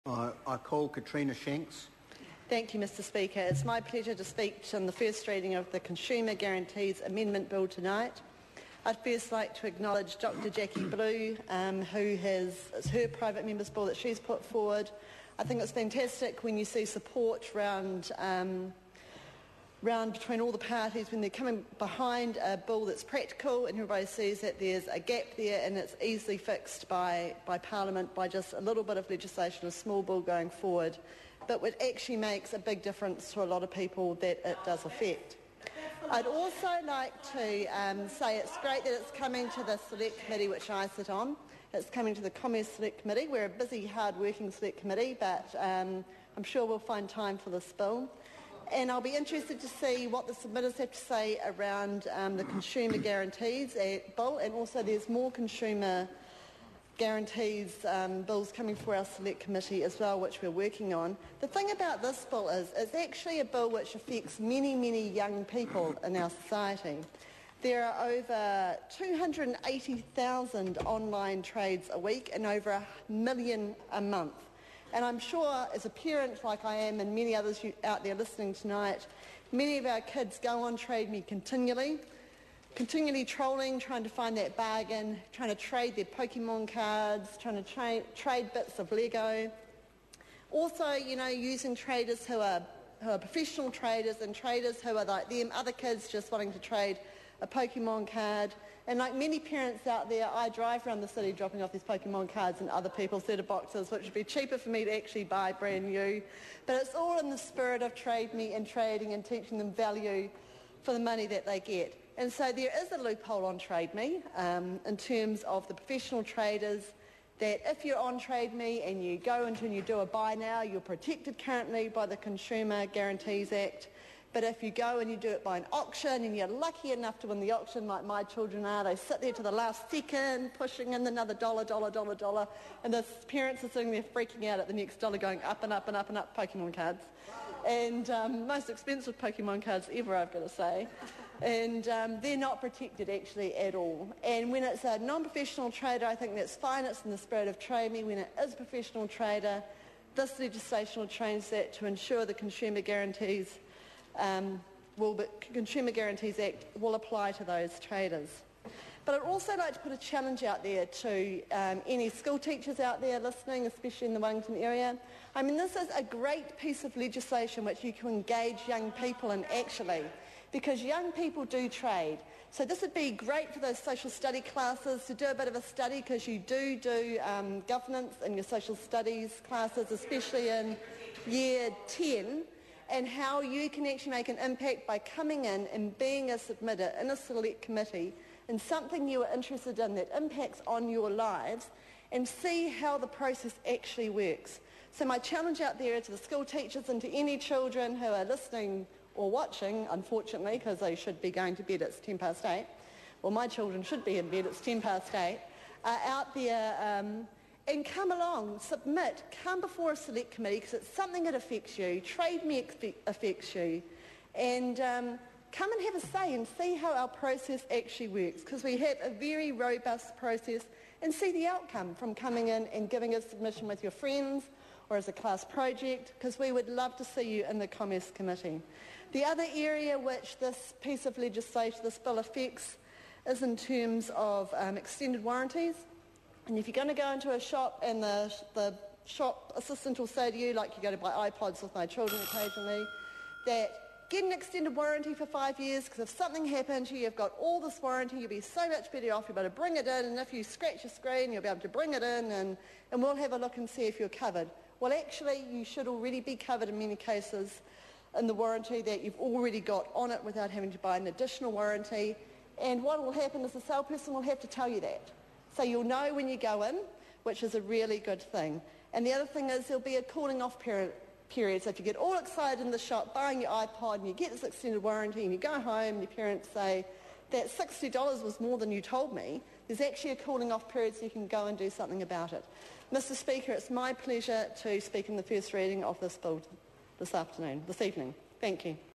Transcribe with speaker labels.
Speaker 1: I call Katrina Shanks.
Speaker 2: Thank you, Mr Speaker. It's my pleasure to speak on the first reading of the Consumer Guarantees Amendment Bill tonight. I'd first like to acknowledge Dr Jackie Blue, it's her private member's bill that she's put forward. I think it's fantastic when you see support round between all the parties when they're coming behind a bill that's practical and everybody sees that there's a gap there and it's easily fixed by Parliament by just a little bit of legislation, a small bill going forward, but which actually makes a big difference to a lot of people that it does affect. I'd also like to say it's great that it's coming to the Select Committee which I sit on. It's coming to the Commerce Select Committee. We're a busy, hard-working Select Committee, but I'm sure we'll find time for this bill. And I'll be interested to see what the submitters have to say around the Consumer Guarantees Bill, and also there's more Consumer Guarantees bills coming for our Select Committee as well, which we're working on. The thing about this bill is it's actually a bill which affects many, many young people in our society. There are over 280,000 online trades a week and over 1 million a month. And I'm sure as a parent like I am and many others out there listening tonight, many of our kids go on Trade Me continually trolling, trying to find that bargain, trying to trade their Pokemon cards, trying to trade bits of Lego. Also, using traders who are professional traders and traders who are like them, other kids just wanting to trade a Pokemon card. And like many parents out there, I drive around the city dropping off these Pokemon cards in other people's litter boxes, which would be cheaper for me to actually buy brand new. But it's all in the spirit of Trade Me and trading and teaching them value for the money that they get. And so there is a loophole on Trade Me in terms of the professional traders, that if you're on Trade Me and you go into and you do a buy now, you're protected currently by the Consumer Guarantees Act. But if you go and you do it by an auction and you're lucky enough to win the auction like my children are, they sit there to the last second pushing in another dollar, and the parents are sitting there freaking out at the next dollar going up and up and up and up Pokemon cards. And most expensive Pokemon cards ever, I've got to say. And they're not protected actually at all. And when it's a non-professional trader, I think that's fine. It's in the spirit of Trade Me. When it is a professional trader, this legislation will change that to ensure the Consumer Guarantees Consumer Guarantees Act will apply to those traders. But I'd also like to put a challenge out there to any school teachers out there listening, especially in the Wellington area. I mean, this is a great piece of legislation which you can engage young people in actually, because young people do trade. So this would be great for those social study classes to do a bit of a study, because you do governance in your social studies classes, especially in year 10, and how you can actually make an impact by coming in and being a submitter in a select committee in something you are interested in that impacts on your lives, and see how the process actually works. So my challenge out there to the school teachers and to any children who are listening or watching, unfortunately, because they should be going to bed at 8:10. Well, my children should be in bed, it's 8:10, are out there and come along, submit, come before a select committee, because it's something that affects you. Trade Me affects you. And come and have a say and see how our process actually works, because we have a very robust process, and see the outcome from coming in and giving a submission with your friends or as a class project, because we would love to see you in the Commerce Committee. The other area which this piece of legislation, this bill affects, is in terms of extended warranties. And if you're going to go into a shop and the shop assistant will say to you, like you go to buy iPods with my children occasionally, that get an extended warranty for 5 years, because if something happened to you, you've got all this warranty, you'll be so much better off, you'll be able to bring it in, and if you scratch your screen, you'll be able to bring it in, and we'll have a look and see if you're covered. Well, actually, you should already be covered in many cases in the warranty that you've already got on it without having to buy an additional warranty. And what will happen is the salesperson will have to tell you that. So you'll know when you go in, which is a really good thing. And the other thing is there'll be a cooling off period. So if you get all excited in the shop buying your iPod and you get this extended warranty and you go home and your parents say, that $60 was more than you told me, there's actually a cooling off period so you can go and do something about it. Mr Speaker, it's my pleasure to speak in the first reading of this bill this evening. Thank you.